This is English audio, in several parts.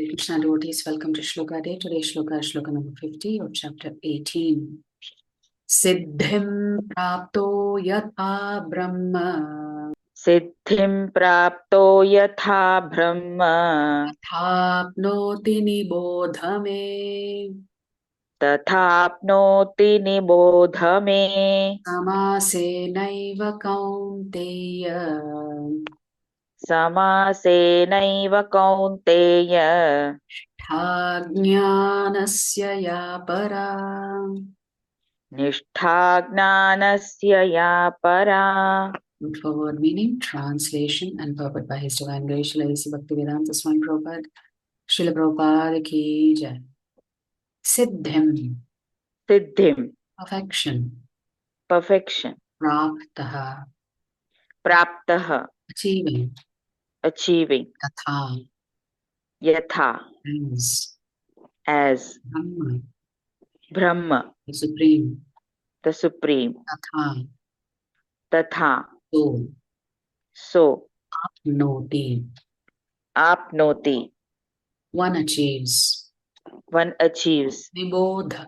Krishna devotees, welcome to Sloka Day. Today's Sloka is Sloka number 50 of chapter 18. Siddhim prapto yatha brahma Siddhim prapto yatha brahma tathapnoti nibodhame tathapnoti nibodhame samasenaiva kaunteya samasenaiva kaunteya jnanasya ya para. nishtha gnanasya ya para. Forward meaning, translation, and purport by His Divine Grace, Srila Bhakti Swami Prabhupada, Srila Prabhupada ki jai. Siddhim, Siddhim, perfection. perfection. Praptaha, Praptaha, achieving. achieving. Yatha, Yatha, as. Brahma, The Supreme. the Supreme. Tatha, Tatha, so. Apnoti, One achieves. one achieves. Nibodha,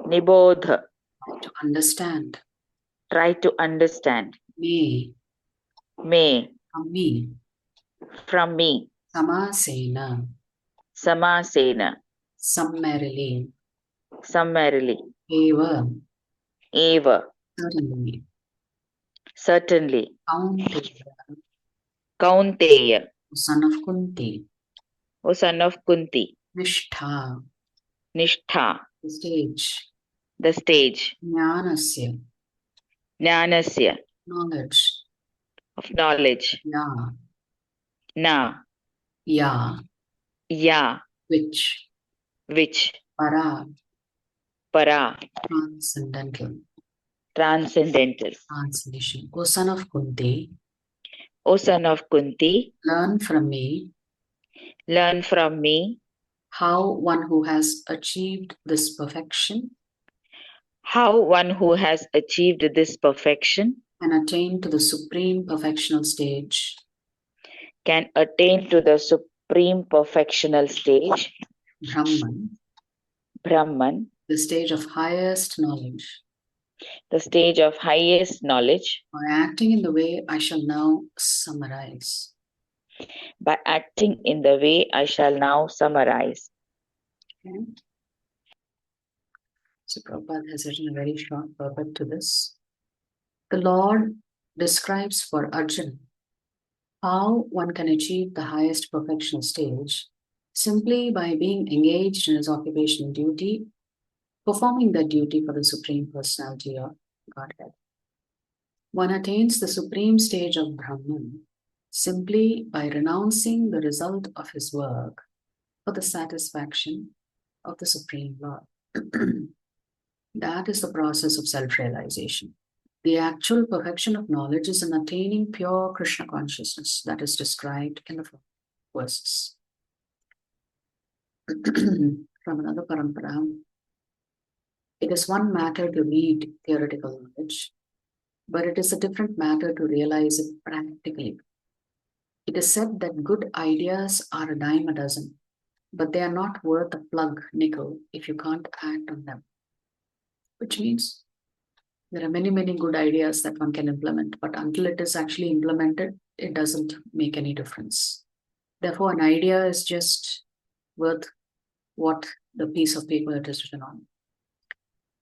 Nibodha, to understand. try to understand. May, from me. Samasena, summarily. Eva, certainly. Kaunteya, Son of Kunti. O son of Kunti. Nishtha, the stage. Jnanasya, of knowledge. Na, ya, which. Para, transcendental. Translation. O son of Kunti, learn from me how one who has achieved this perfection can attain to the supreme perfectional stage. Brahman, the stage of highest knowledge. By acting in the way I shall now summarize. Okay. So Prabhupada has written a very short purport to this. The Lord describes for Arjuna how one can achieve the highest perfectional stage simply by being engaged in his occupational duty, performing that duty for the Supreme Personality of Godhead. One attains the supreme stage of Brahman simply by renouncing the result of his work for the satisfaction of the Supreme Lord. That is the process of self-realization. The actual perfection of knowledge is in attaining pure Krishna consciousness that is described in the verses. From another parampara, it is one matter to read theoretical knowledge, but it is a different matter to realize it practically. It is said that good ideas are a dime a dozen, but they are not worth a plug nickel if you can't act on them. Which means there are many, many good ideas that one can implement, but until it is actually implemented, it doesn't make any difference. Therefore, an idea is just worth what the piece of paper it is written on,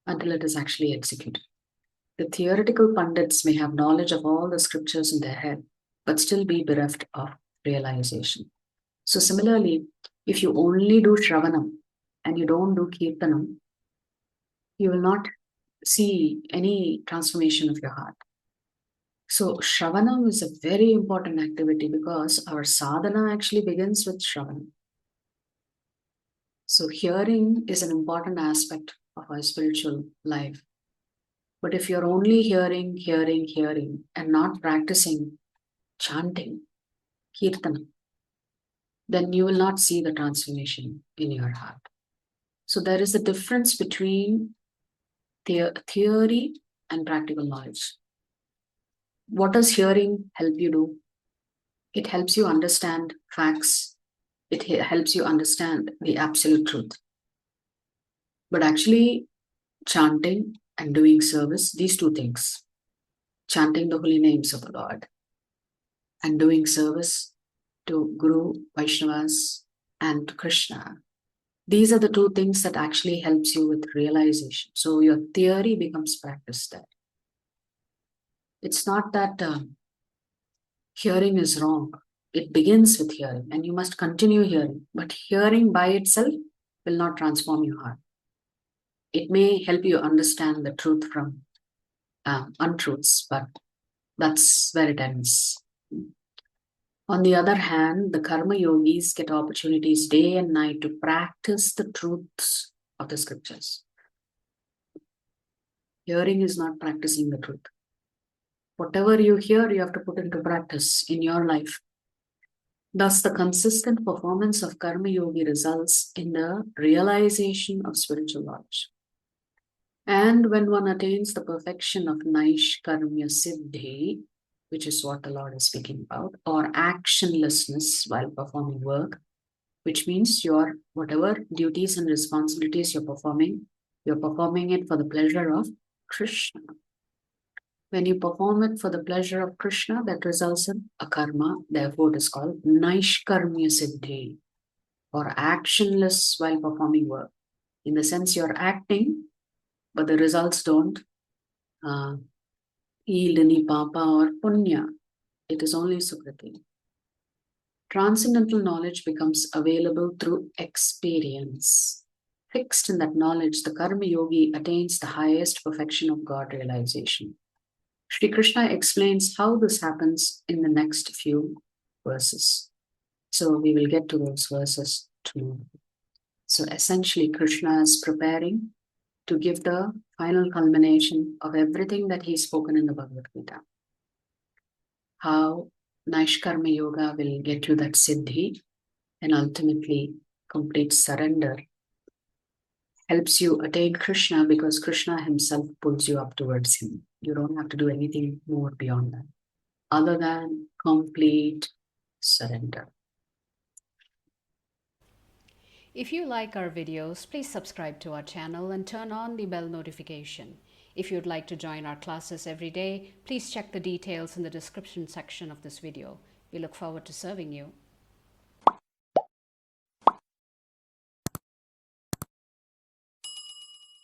until it is actually executed. The theoretical pundits may have knowledge of all the scriptures in their head, but still be bereft of realization. So similarly, if you only do Shravanam and you don't do Kirtanam, you will not see any transformation of your heart. So Shravanam is a very important activity because our sadhana actually begins with Shravanam. So hearing is an important aspect of our spiritual life. But if you're only hearing, and not practicing chanting, kirtana, then you will not see the transformation in your heart. So there is a difference between theory and practical knowledge. What does hearing help you do? It helps you understand facts It helps you understand the absolute truth. But actually, chanting and doing service, these two things, chanting the holy names of the Lord and doing service to Guru, Vaishnavas, and to Krishna, these are the two things that actually helps you with realization. So your theory becomes practice there. It's not that hearing is wrong. It begins with hearing and you must continue hearing. But hearing by itself will not transform your heart. It may help you understand the truth from untruths, but that's where it ends. On the other hand, the karma yogis get opportunities day and night to practice the truths of the scriptures. Hearing is not practicing the truth. Whatever you hear, you have to put into practice in your life. Thus, the consistent performance of karma yogi results in the realization of spiritual knowledge. And when one attains the perfection of Naishkarmya Siddhi, which is what the Lord is speaking about, or actionlessness while performing work, which means your whatever duties and responsibilities you're performing it for the pleasure of Krishna. When you perform it for the pleasure of Krishna, that results in a karma. Therefore, it is called Naishkarmya Siddhi, or actionless while performing work. In the sense you're acting, but the results don't yield any papa or punya. It is only sukriti. Transcendental knowledge becomes available through experience. Fixed in that knowledge, the karma yogi attains the highest perfection of God realization. Shri Krishna explains how this happens in the next few verses. So we will get to those verses tomorrow. So essentially, Krishna is preparing to give the final culmination of everything that he's spoken in the Bhagavad Gita. How Naishkarma Yoga will get you that siddhi and ultimately complete surrender. Helps you attain Krishna because Krishna himself pulls you up towards him. You don't have to do anything more beyond that, other than complete surrender. If you like our videos, please subscribe to our channel and turn on the bell notification. If you'd like to join our classes every day, please check the details in the description section of this video. We look forward to serving you.